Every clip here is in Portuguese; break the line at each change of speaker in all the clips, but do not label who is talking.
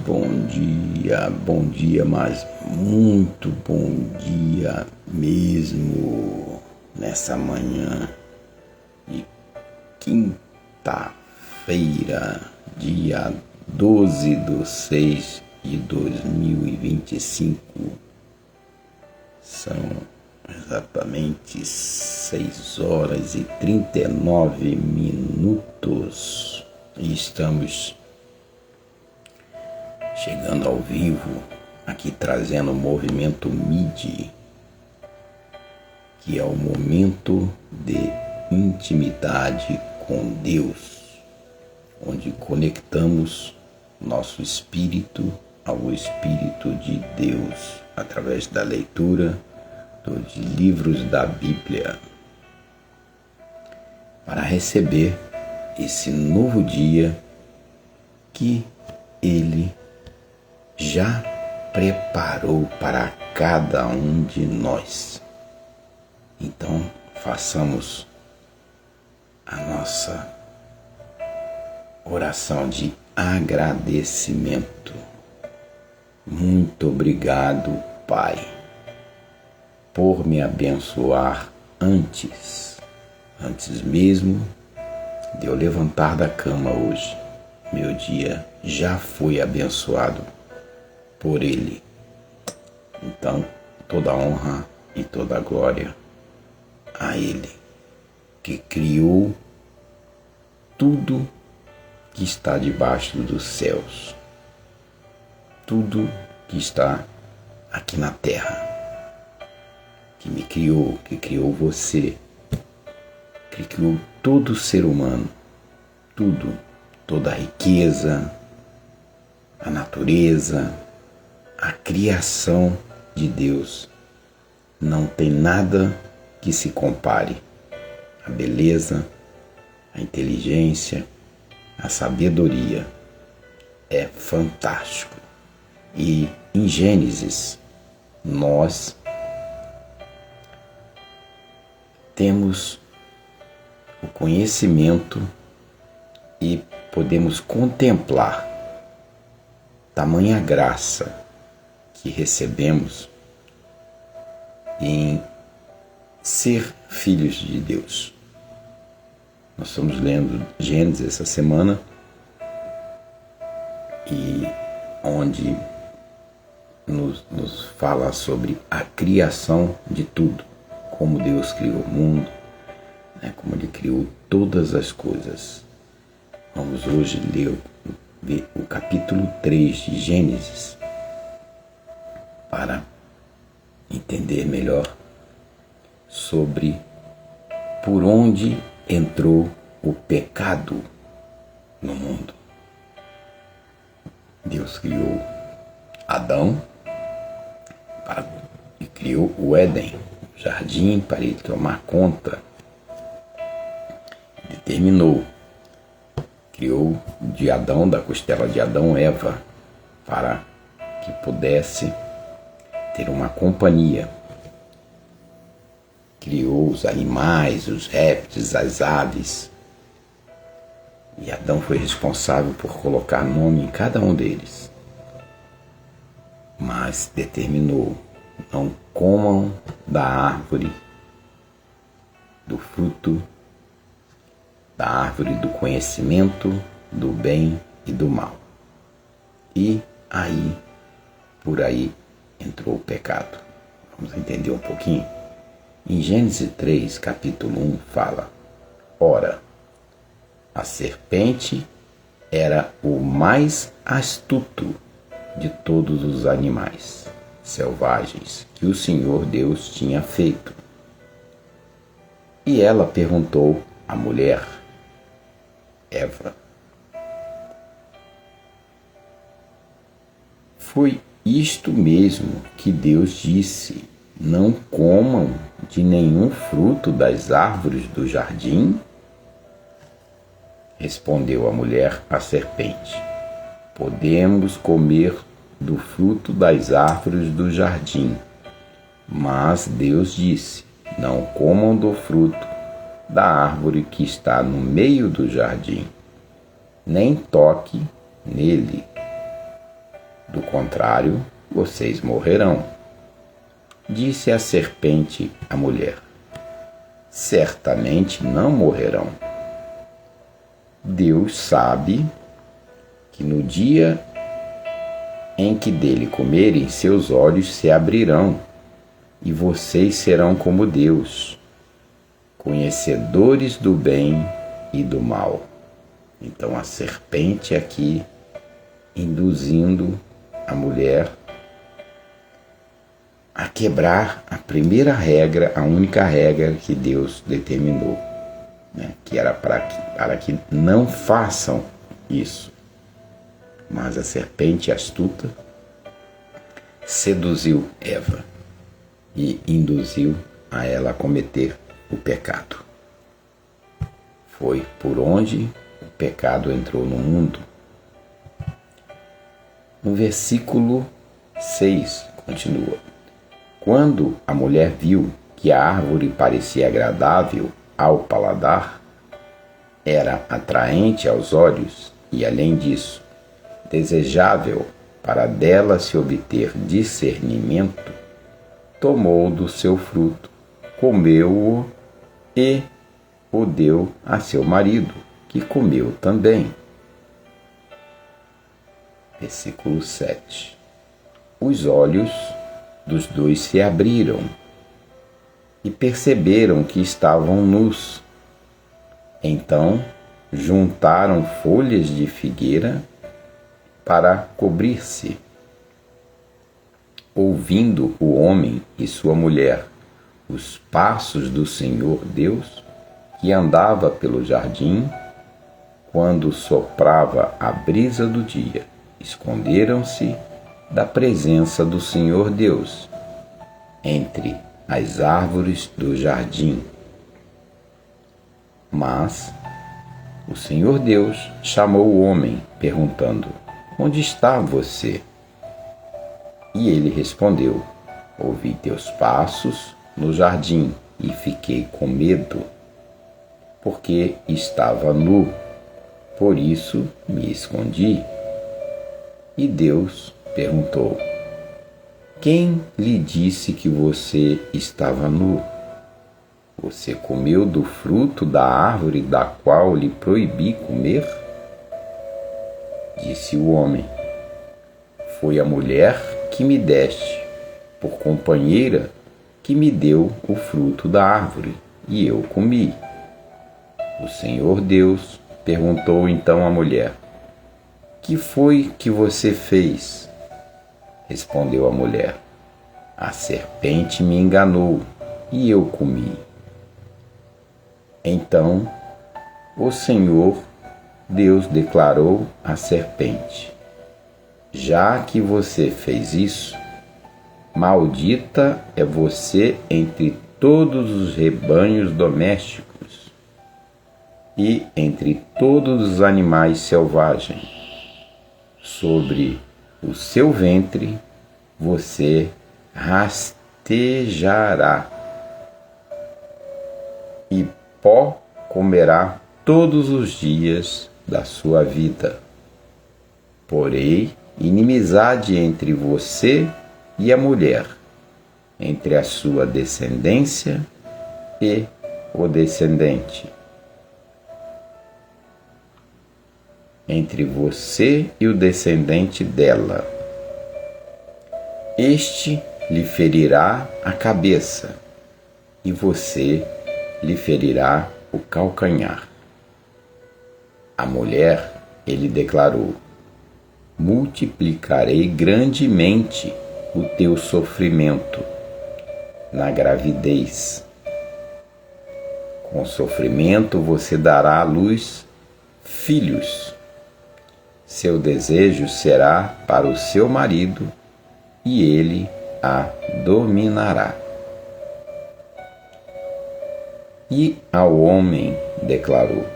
bom dia, mas muito bom dia mesmo nessa manhã de quinta-feira, dia 12/6/2025. São exatamente 6h39 e estamos chegando ao vivo aqui trazendo o movimento MIDI, que é o momento de intimidade com Deus, onde conectamos nosso espírito ao Espírito de Deus através da leitura dos livros da Bíblia, para receber esse novo dia que Ele já preparou para cada um de nós. Então, façamos a nossa oração de agradecimento. Muito obrigado, Pai, por me abençoar antes mesmo de eu levantar da cama hoje. Meu dia já foi abençoado por Ele. Então, toda honra e toda glória a Ele, que criou tudo que está debaixo dos céus, tudo que está aqui na terra, que me criou, que criou você, que criou todo ser humano, toda a riqueza, a natureza, a criação de Deus. Não tem nada que se compare. A beleza, a inteligência, a sabedoria é fantástico. E em Gênesis nós temos o conhecimento e podemos contemplar tamanha graça que recebemos em ser filhos de Deus. Nós estamos lendo Gênesis essa semana, e onde nos fala sobre a criação de tudo, como Deus criou o mundo, como Ele criou todas as coisas. Vamos hoje ler o capítulo 3 de Gênesis para entender melhor sobre por onde entrou o pecado no mundo. Deus criou Adão e criou o Éden, o jardim, para ele tomar conta. Determinou, criou de Adão, da costela de Adão, Eva, para que pudesse ter uma companhia. Criou os animais, os répteis, as aves. E Adão foi responsável por colocar nome em cada um deles. Mas determinou: não comam da árvore, do fruto, da árvore do conhecimento do bem e do mal. E aí, por aí, entrou o pecado. Vamos entender um pouquinho? Em Gênesis 3, capítulo 1, fala: ora, a serpente era o mais astuto de todos os animais selvagens que o Senhor Deus tinha feito. E ela perguntou à mulher, Eva: foi isto mesmo que Deus disse: não comam de nenhum fruto das árvores do jardim? Respondeu a mulher à serpente: podemos comer do fruto das árvores do jardim, mas Deus disse: não comam do fruto da árvore que está no meio do jardim, nem toque nele, do contrário, vocês morrerão. Disse a serpente à mulher: certamente não morrerão. Deus sabe que no dia em que dele comerem, seus olhos se abrirão, e vocês serão como Deus, conhecedores do bem e do mal. Então a serpente aqui induzindo a mulher a quebrar a primeira regra, a única regra que Deus determinou, né? Que era para que não façam isso. Mas a serpente astuta seduziu Eva e induziu a ela a cometer o pecado. Foi por onde o pecado entrou no mundo. No versículo 6 continua: quando a mulher viu que a árvore parecia agradável ao paladar, era atraente aos olhos e, além disso, desejável para dela se obter discernimento, tomou do seu fruto, comeu-o e o deu a seu marido, que comeu também. Versículo 7. Os olhos dos dois se abriram e perceberam que estavam nus. Então juntaram folhas de figueira para cobrir-se. Ouvindo o homem e sua mulher os passos do Senhor Deus, que andava pelo jardim, quando soprava a brisa do dia, esconderam-se da presença do Senhor Deus entre as árvores do jardim. Mas o Senhor Deus chamou o homem, perguntando: onde está você? E ele respondeu: ouvi teus passos no jardim e fiquei com medo, porque estava nu, por isso me escondi. E Deus perguntou: quem lhe disse que você estava nu? Você comeu do fruto da árvore da qual lhe proibi comer? Disse o homem: foi a mulher que me deste por companheira que me deu o fruto da árvore, e eu comi. O Senhor Deus perguntou então à mulher: que foi que você fez? Respondeu a mulher: a serpente me enganou e eu comi. Então o Senhor Deus declarou à serpente: já que você fez isso, maldita é você entre todos os rebanhos domésticos e entre todos os animais selvagens. Sobre o seu ventre você rastejará, e pó comerá todos os dias da sua vida. Porém, inimizade entre você e a mulher, entre a sua descendência e o descendente. Entre você e o descendente dela. Este lhe ferirá a cabeça, e você lhe ferirá o calcanhar. A mulher, ele declarou: multiplicarei grandemente o teu sofrimento na gravidez. Com sofrimento você dará à luz filhos. Seu desejo será para o seu marido, e ele a dominará. E ao homem declarou: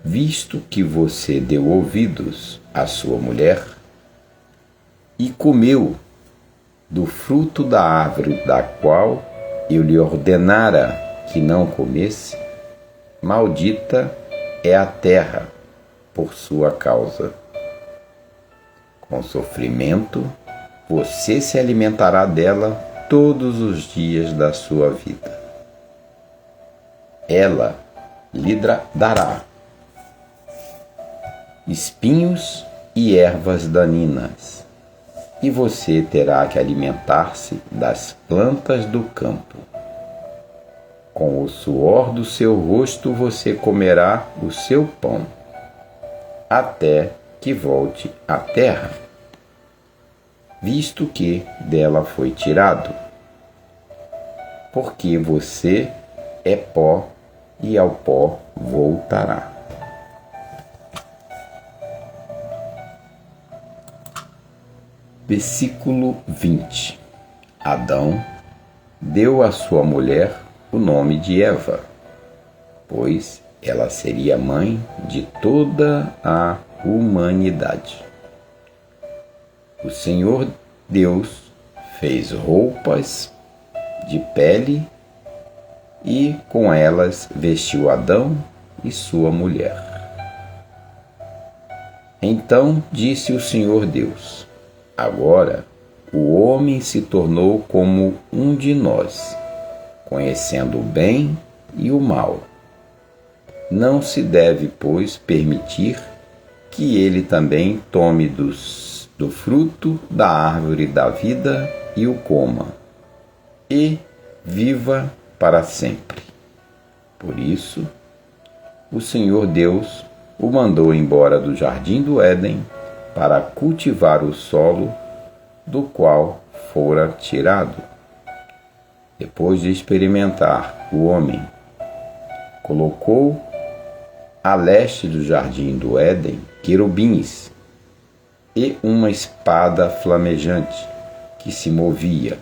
visto que você deu ouvidos à sua mulher e comeu do fruto da árvore da qual eu lhe ordenara que não comesse, maldita é a terra por sua causa. Com sofrimento, você se alimentará dela todos os dias da sua vida. Ela lhe dará espinhos e ervas daninhas, e você terá que alimentar-se das plantas do campo. Com o suor do seu rosto você comerá o seu pão, até que volte à terra, visto que dela foi tirado. Porque você é pó e ao pó voltará. Versículo 20. Adão deu à sua mulher o nome de Eva, pois ela seria mãe de toda a humanidade. O Senhor Deus fez roupas de pele e com elas vestiu Adão e sua mulher. Então disse o Senhor Deus: agora o homem se tornou como um de nós, conhecendo o bem e o mal. Não se deve, pois, permitir que ele também tome do fruto da árvore da vida e o coma, e viva para sempre. Por isso, o Senhor Deus o mandou embora do jardim do Éden para cultivar o solo do qual fora tirado. Depois de experimentar o homem, colocou a leste do jardim do Éden querubins e uma espada flamejante que se movia,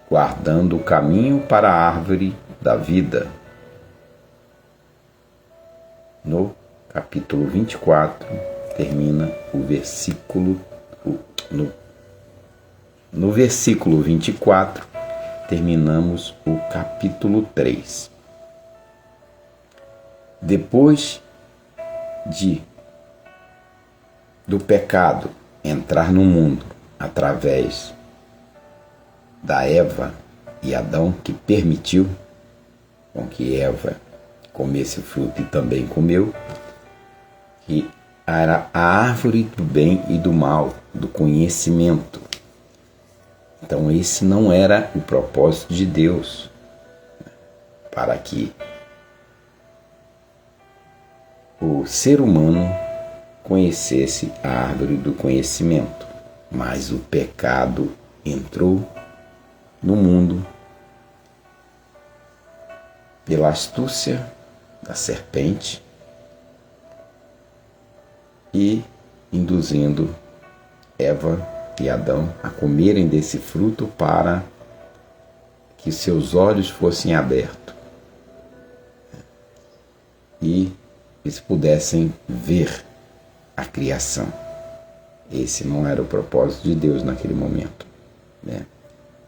guardando o caminho para a árvore da vida. No capítulo 24, termina o versículo. No versículo 24, terminamos o capítulo 3. Depois do pecado entrar no mundo através da Eva e Adão, que permitiu com que Eva comesse o fruto e também comeu, que era a árvore do bem e do mal, do conhecimento. Então esse não era o propósito de Deus, para que o ser humano conhecesse a árvore do conhecimento. Mas o pecado entrou no mundo pela astúcia da serpente e induzindo Eva e Adão a comerem desse fruto para que seus olhos fossem abertos e eles pudessem ver a criação. Esse não era o propósito de Deus naquele momento, né?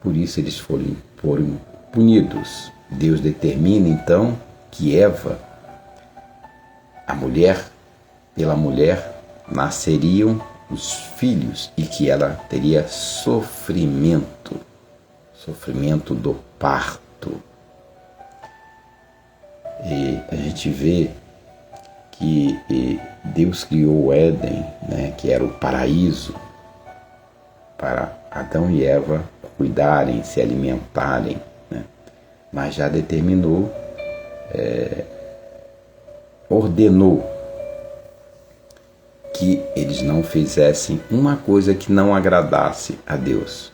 Por isso eles foram punidos. Deus determina então que Eva, pela mulher nasceriam os filhos e que ela teria sofrimento do parto. E a gente vê que Deus criou o Éden, né, que era o paraíso, para Adão e Eva cuidarem, se alimentarem, né? Mas já determinou, ordenou que eles não fizessem uma coisa que não agradasse a Deus,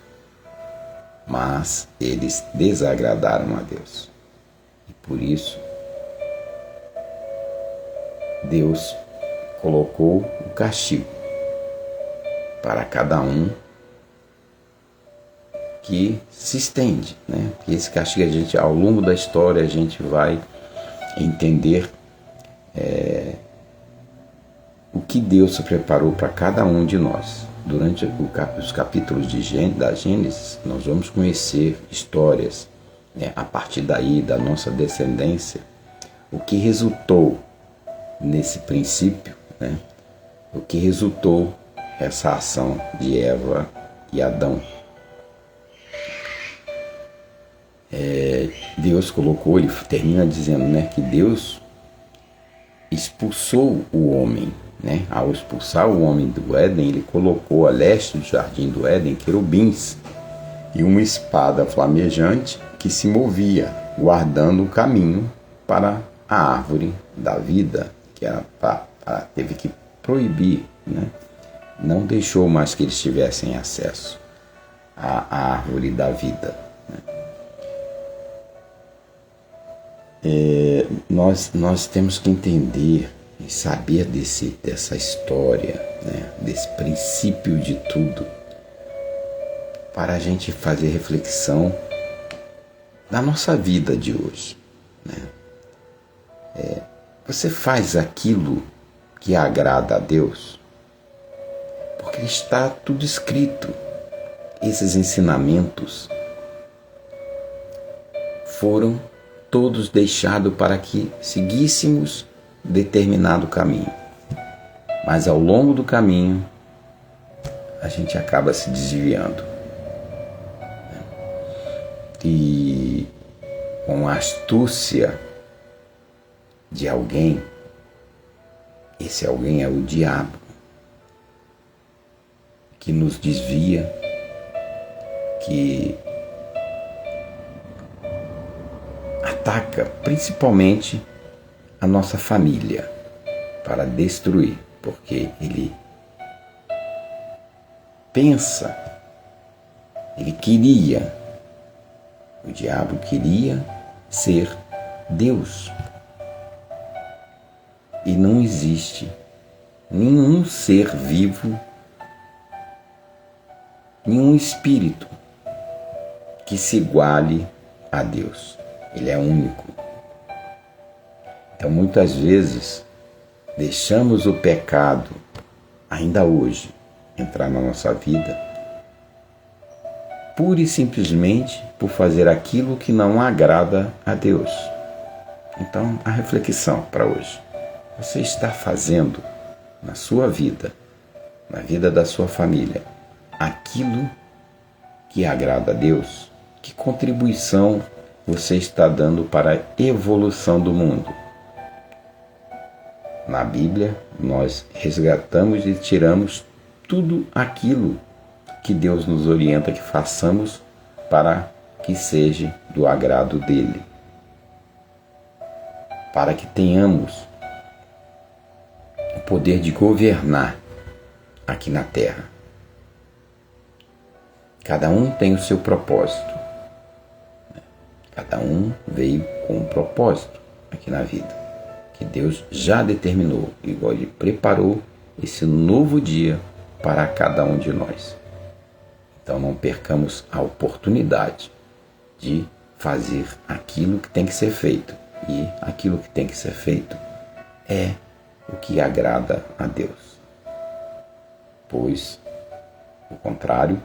mas eles desagradaram a Deus. E por isso Deus colocou o castigo para cada um, que se estende, né? Porque esse castigo ao longo da história a gente vai entender o que Deus preparou para cada um de nós. Durante os capítulos da Gênesis, nós vamos conhecer histórias, né, a partir daí da nossa descendência, o que resultou nesse princípio, né? O que resultou essa ação de Eva e Adão. Deus colocou, ele termina dizendo, né, que Deus expulsou o homem, né? Ao expulsar o homem do Éden, ele colocou a leste do jardim do Éden querubins e uma espada flamejante que se movia, guardando o caminho para a árvore da vida, que era teve que proibir, né? Não deixou mais que eles tivessem acesso à árvore da vida. Nós temos que entender e saber dessa história, né? Desse princípio de tudo, para a gente fazer reflexão da nossa vida de hoje, né? Você faz aquilo que agrada a Deus? Porque está tudo escrito. Esses ensinamentos foram todos deixados para que seguíssemos determinado caminho. Mas ao longo do caminho, a gente acaba se desviando. E com a astúcia de alguém, esse alguém é o diabo, que nos desvia, que ataca principalmente a nossa família para destruir, porque ele pensa, o diabo queria ser Deus. E não existe nenhum ser vivo, nenhum espírito que se iguale a Deus. Ele é único. Então, muitas vezes, deixamos o pecado, ainda hoje, entrar na nossa vida, pura e simplesmente por fazer aquilo que não agrada a Deus. Então, a reflexão para hoje. Você está fazendo na sua vida, na vida da sua família, aquilo que agrada a Deus? Que contribuição você está dando para a evolução do mundo? Na Bíblia, nós resgatamos e tiramos tudo aquilo que Deus nos orienta que façamos para que seja do agrado dele. Para que tenhamos o poder de governar aqui na Terra. Cada um tem o seu propósito. Cada um veio com um propósito aqui na vida, que Deus já determinou, igual Ele preparou esse novo dia para cada um de nós. Então não percamos a oportunidade de fazer aquilo que tem que ser feito. E aquilo que tem que ser feito é o que agrada a Deus. Pois, ao contrário,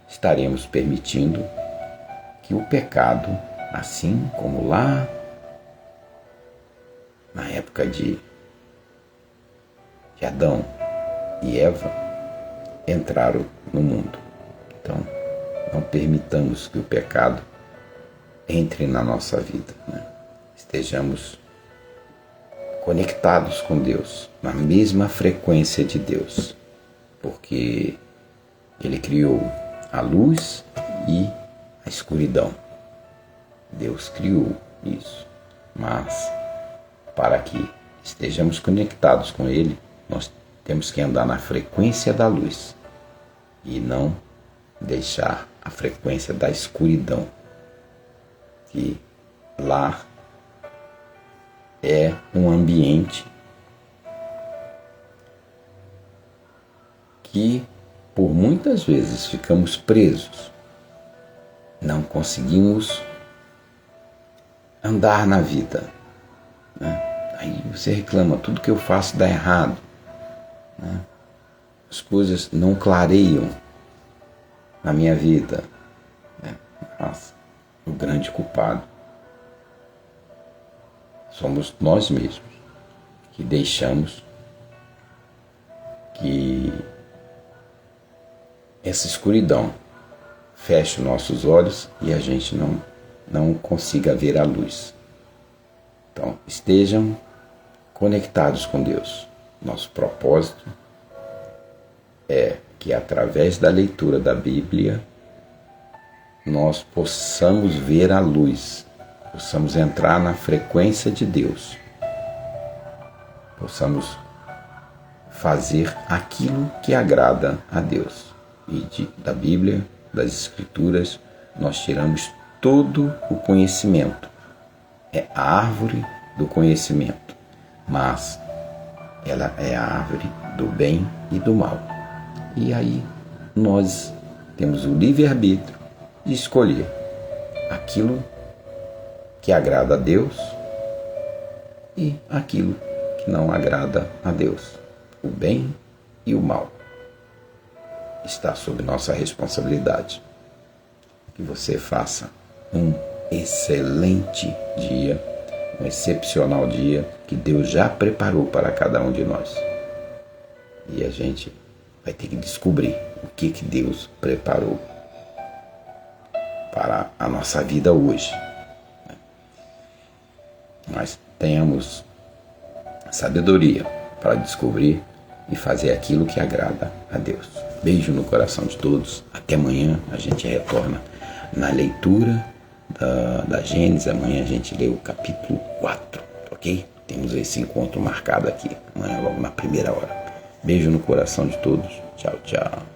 estaremos permitindo que o pecado, assim como lá na época de Adão e Eva, entraram no mundo. Então, não permitamos que o pecado entre na nossa vida, né? Estejamos conectados com Deus, na mesma frequência de Deus, porque Ele criou a luz e a escuridão. Deus criou isso, mas para que estejamos conectados com Ele, nós temos que andar na frequência da luz e não deixar a frequência da escuridão, que lá é um ambiente que por muitas vezes ficamos presos, não conseguimos andar na vida, né? Aí você reclama, tudo que eu faço dá errado, né? As coisas não clareiam na minha vida, né? Mas o grande culpado somos nós mesmos, que deixamos que essa escuridão feche nossos olhos e a gente não consiga ver a luz. Então, estejam conectados com Deus. Nosso propósito é que através da leitura da Bíblia nós possamos ver a luz, possamos entrar na frequência de Deus, possamos fazer aquilo que agrada a Deus. E da Bíblia, das Escrituras, nós tiramos todo o conhecimento. É a árvore do conhecimento, mas ela é a árvore do bem e do mal. E aí nós temos o livre-arbítrio de escolher aquilo que agrada a Deus e aquilo que não agrada a Deus. O bem e o mal está sob nossa responsabilidade. Que você faça um excelente dia, um excepcional dia que Deus já preparou para cada um de nós. E a gente vai ter que descobrir o que Deus preparou para a nossa vida hoje. Nós tenhamos sabedoria para descobrir e fazer aquilo que agrada a Deus. Beijo no coração de todos. Até amanhã a gente retorna na leitura da Gênesis. Amanhã a gente lê o capítulo 4, ok? Temos esse encontro marcado aqui, amanhã logo na primeira hora. Beijo no coração de todos. Tchau, tchau.